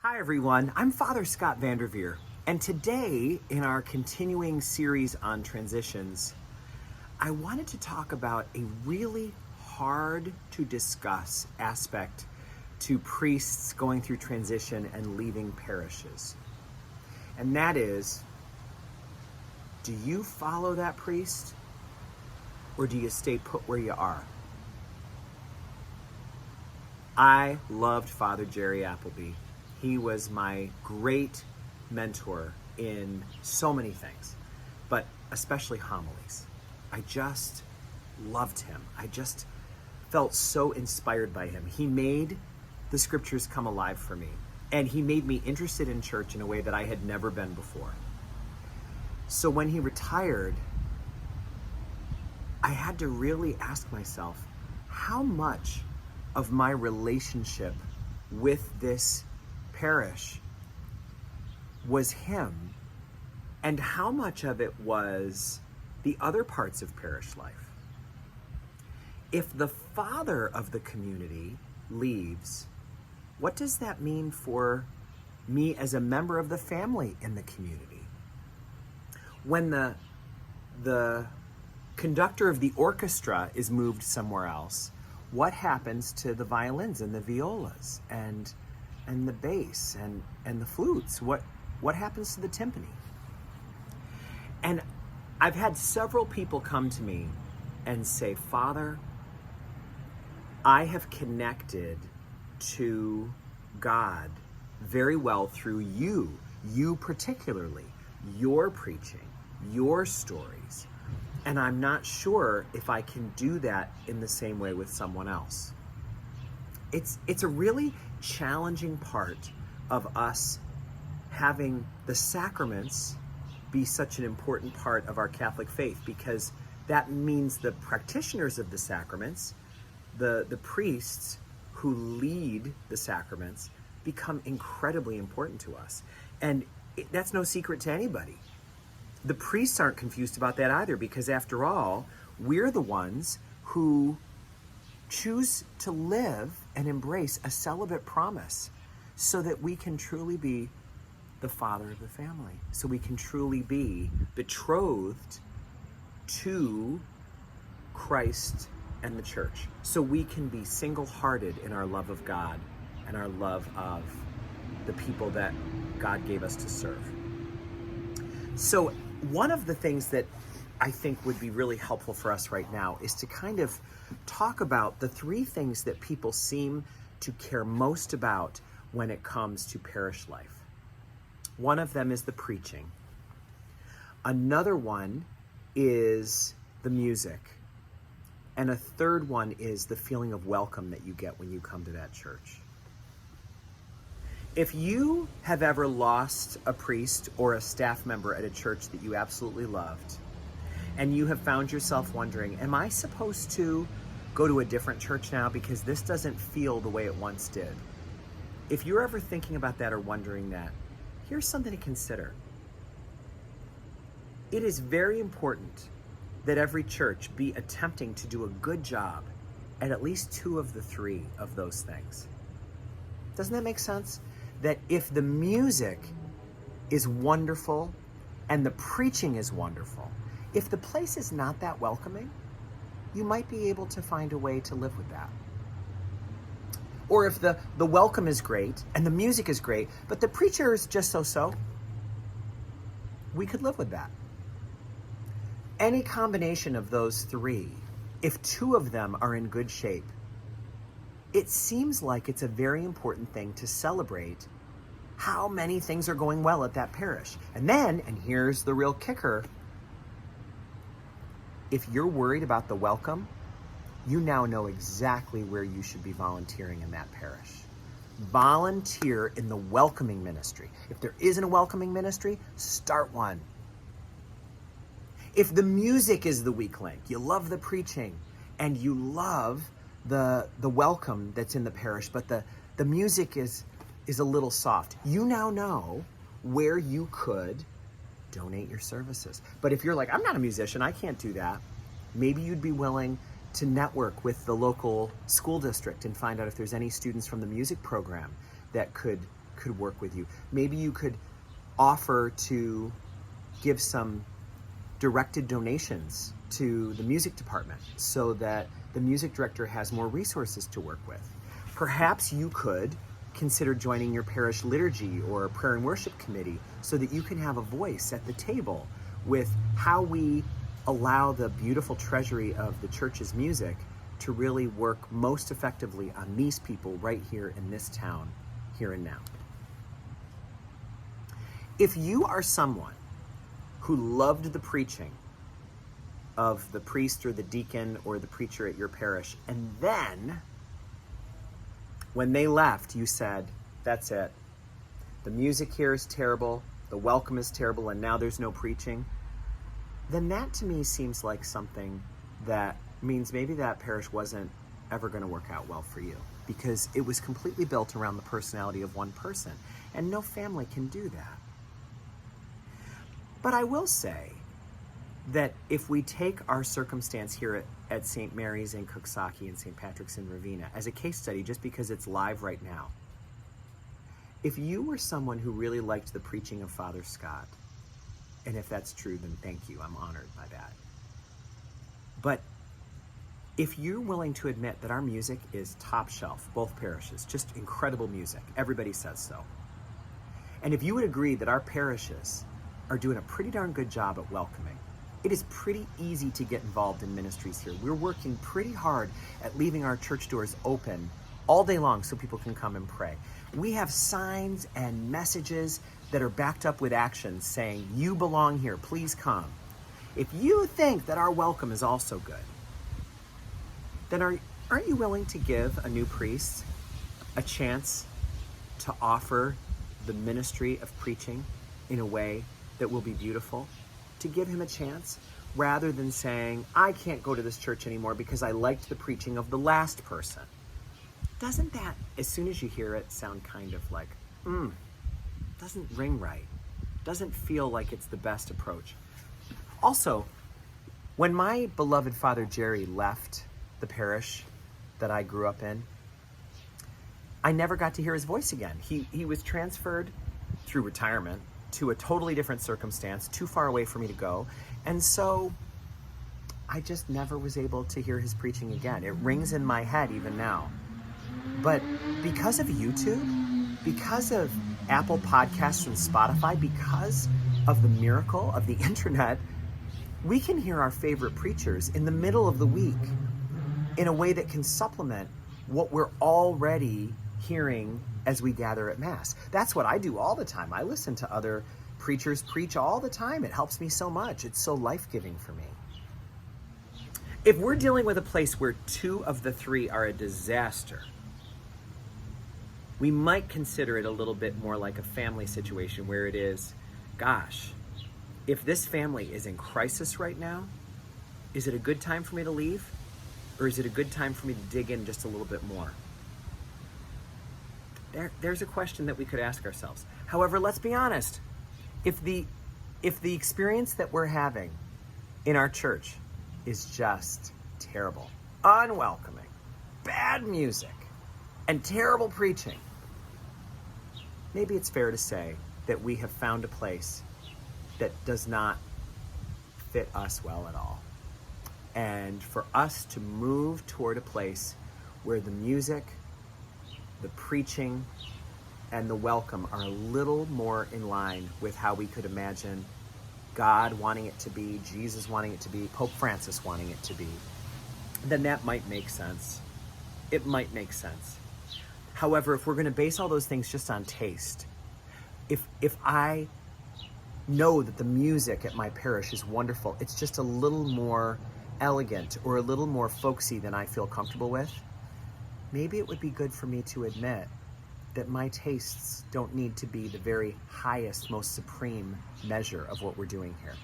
Hi everyone, I'm Father Scott Vanderveer, and today in our continuing series on transitions, I wanted to talk about a really hard to discuss aspect to priests going through transition and leaving parishes. And that is, do you follow that priest or do you stay put where you are? I loved Father Jerry Appleby. He was my great mentor in so many things, but especially homilies. I just loved him. I just felt so inspired by him. He made the scriptures come alive for me, and he made me interested in church in a way that I had never been before. So when he retired, I had to really ask myself, how much of my relationship with this parish was him, and how much of it was the other parts of parish life? If the father of the community leaves, what does that mean for me as a member of the family in the community? When the conductor of the orchestra is moved somewhere else, what happens to the violins and the violas and the bass and the flutes? What happens to the timpani? And I've had several people come to me and say, Father, I have connected to God very well through you particularly, your preaching, your stories, and I'm not sure if I can do that in the same way with someone else. It's a really challenging part of us having the sacraments be such an important part of our Catholic faith, because that means the practitioners of the sacraments, the priests who lead the sacraments, become incredibly important to us. And that's no secret to anybody. The priests aren't confused about that either, because after all, we're the ones who choose to live and embrace a celibate promise so that we can truly be the father of the family, so we can truly be betrothed to Christ and the church, so we can be single-hearted in our love of God and our love of the people that God gave us to serve. So one of the things that I think would be really helpful for us right now is to kind of talk about the three things that people seem to care most about when it comes to parish life. One of them is the preaching. Another one is the music. And a third one is the feeling of welcome that you get when you come to that church. If you have ever lost a priest or a staff member at a church that you absolutely loved, and you have found yourself wondering, am I supposed to go to a different church now because this doesn't feel the way it once did? If you're ever thinking about that or wondering that, here's something to consider. It is very important that every church be attempting to do a good job at least two of the three of those things. Doesn't that make sense? That if the music is wonderful and the preaching is wonderful, if the place is not that welcoming, you might be able to find a way to live with that. Or if the welcome is great and the music is great, but the preacher is just so-so, we could live with that. Any combination of those three, if two of them are in good shape, it seems like it's a very important thing to celebrate how many things are going well at that parish. And then, and here's the real kicker, if you're worried about the welcome, you now know exactly where you should be volunteering in that parish. Volunteer in the welcoming ministry. If there isn't a welcoming ministry, start one. If the music is the weak link, you love the preaching and you love the welcome that's in the parish, but the music is a little soft, you now know where you could donate your services. But if you're like, I'm not a musician, I can't do that, maybe you'd be willing to network with the local school district and find out if there's any students from the music program that could could work with you. Maybe you could offer to give some directed donations to the music department so that the music director has more resources to work with. Perhaps you could consider joining your parish liturgy or prayer and worship committee so that you can have a voice at the table with how we allow the beautiful treasury of the church's music to really work most effectively on these people right here in this town, here and now. If you are someone who loved the preaching of the priest or the deacon or the preacher at your parish, and then when they left, you said, that's it. The music here is terrible, the welcome is terrible, and now there's no preaching, then that to me seems like something that means maybe that parish wasn't ever going to work out well for you, because it was completely built around the personality of one person, and no family can do that. But I will say that if we take our circumstance here at St. Mary's in Cooksaki and St. Patrick's in Ravenna as a case study, just because it's live right now, if you were someone who really liked the preaching of Father Scott, and if that's true, then thank you, I'm honored by that. But if you're willing to admit that our music is top shelf, both parishes, just incredible music, everybody says so. And if you would agree that our parishes are doing a pretty darn good job at welcoming, it is pretty easy to get involved in ministries here. We're working pretty hard at leaving our church doors open all day long so people can come and pray. We have signs and messages that are backed up with actions saying, you belong here, please come. If you think that our welcome is also good, then aren't you willing to give a new priest a chance to offer the ministry of preaching in a way that will be beautiful? To give him a chance, rather than saying, I can't go to this church anymore because I liked the preaching of the last person. Doesn't that, as soon as you hear it, sound kind of like, doesn't ring right, doesn't feel like it's the best approach. Also, when my beloved Father Jerry left the parish that I grew up in, I never got to hear his voice again. He was transferred through retirement to a totally different circumstance, too far away for me to go. And so I just never was able to hear his preaching again. It rings in my head even now. But because of YouTube, because of Apple Podcasts and Spotify, because of the miracle of the internet, we can hear our favorite preachers in the middle of the week in a way that can supplement what we're already hearing as we gather at Mass. That's what I do all the time. I listen to other preachers preach all the time. It helps me so much. It's so life-giving for me. If we're dealing with a place where two of the three are a disaster, we might consider it a little bit more like a family situation where it is, gosh, if this family is in crisis right now, is it a good time for me to leave? Or is it a good time for me to dig in just a little bit more? There's a question that we could ask ourselves. However, let's be honest. If the experience that we're having in our church is just terrible, unwelcoming, bad music, and terrible preaching, maybe it's fair to say that we have found a place that does not fit us well at all. And for us to move toward a place where the music, the preaching, and the welcome are a little more in line with how we could imagine God wanting it to be, Jesus wanting it to be, Pope Francis wanting it to be, then that might make sense. It might make sense. However, if we're going to base all those things just on taste, if I know that the music at my parish is wonderful, it's just a little more elegant or a little more folksy than I feel comfortable with, maybe it would be good for me to admit that my tastes don't need to be the very highest, most supreme measure of what we're doing here.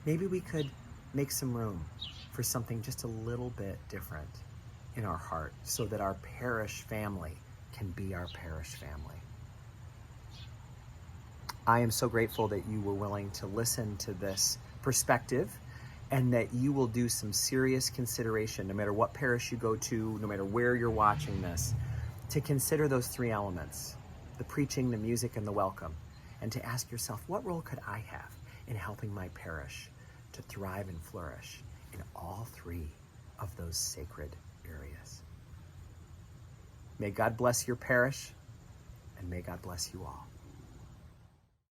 Maybe we could make some room for something just a little bit different in our heart so that our parish family can be our parish family. I am so grateful that you were willing to listen to this perspective and that you will do some serious consideration, no matter what parish you go to, no matter where you're watching this, to consider those three elements. the preaching, the music, and the welcome, and to ask yourself, what role could I have in helping my parish to thrive and flourish in all three of those sacred areas? May God bless your parish, and may God bless you all.